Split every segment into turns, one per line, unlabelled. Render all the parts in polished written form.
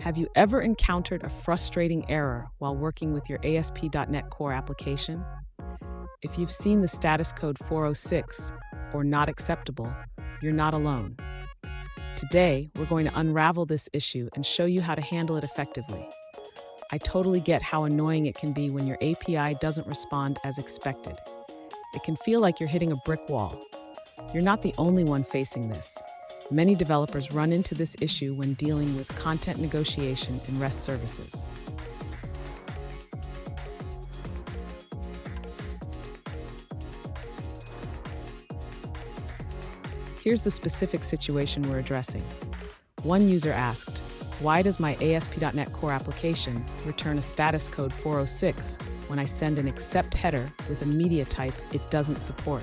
Have you ever encountered a frustrating error while working with your ASP.NET Core application? If you've seen the status code 406 or not acceptable, you're not alone. Today, we're going to unravel this issue and show you how to handle it effectively. I totally get how annoying it can be when your API doesn't respond as expected. It can feel like you're hitting a brick wall. You're not the only one facing this. Many developers run into this issue when dealing with content negotiation in REST services. Here's the specific situation we're addressing. One user asked, "Why does my ASP.NET Core application return a status code 406 when I send an accept header with a media type it doesn't support?"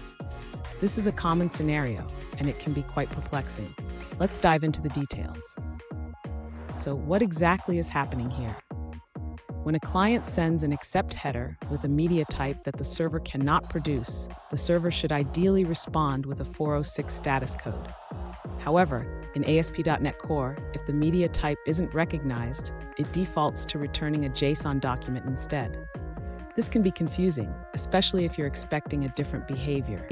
This is a common scenario, and it can be quite perplexing. Let's dive into the details. So, what exactly is happening here? When a client sends an accept header with a media type that the server cannot produce, the server should ideally respond with a 406 status code. However, in ASP.NET Core, if the media type isn't recognized, it defaults to returning a JSON document instead. This can be confusing, especially if you're expecting a different behavior.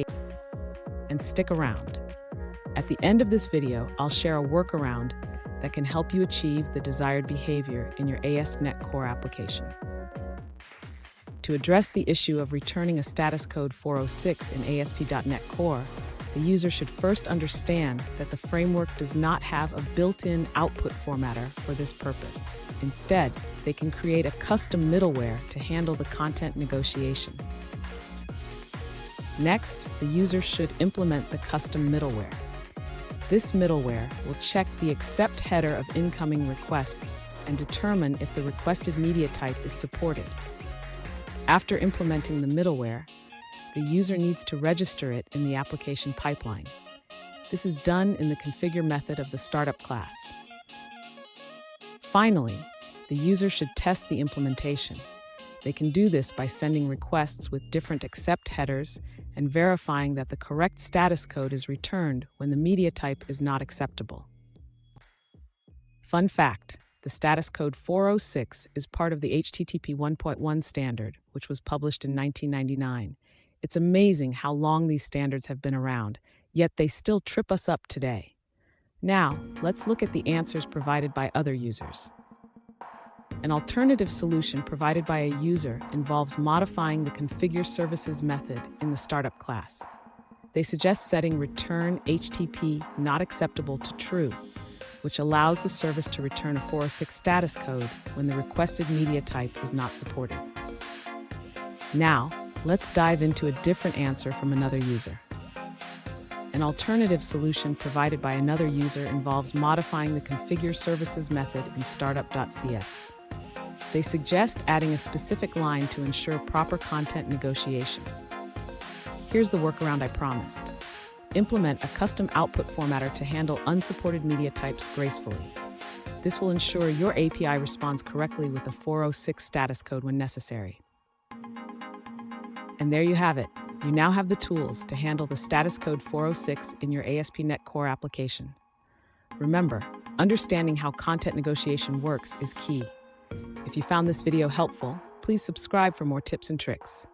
And stick around. At the end of this video, I'll share a workaround that can help you achieve the desired behavior in your ASP.NET Core application. To address the issue of returning a status code 406 in ASP.NET Core, the user should first understand that the framework does not have a built-in output formatter for this purpose. Instead, they can create a custom middleware to handle the content negotiation. Next, the user should implement the custom middleware. This middleware will check the accept header of incoming requests and determine if the requested media type is supported. After implementing the middleware, the user needs to register it in the application pipeline. This is done in the configure method of the startup class. Finally, the user should test the implementation. They can do this by sending requests with different accept headers and verifying that the correct status code is returned when the media type is not acceptable. Fun fact, the status code 406 is part of the HTTP 1.1 standard, which was published in 1999. It's amazing how long these standards have been around, yet they still trip us up today. Now, let's look at the answers provided by other users. An alternative solution provided by a user involves modifying the configure services method in the startup class. They suggest setting return HTTP not acceptable to true, which allows the service to return a 406 status code when the requested media type is not supported. Now, let's dive into a different answer from another user. An alternative solution provided by another user involves modifying the configure services method in startup.cs. They suggest adding a specific line to ensure proper content negotiation. Here's the workaround I promised. Implement a custom output formatter to handle unsupported media types gracefully. This will ensure your API responds correctly with a 406 status code when necessary. And there you have it. You now have the tools to handle the status code 406 in your ASP.NET Core application. Remember, understanding how content negotiation works is key. If you found this video helpful, please subscribe for more tips and tricks.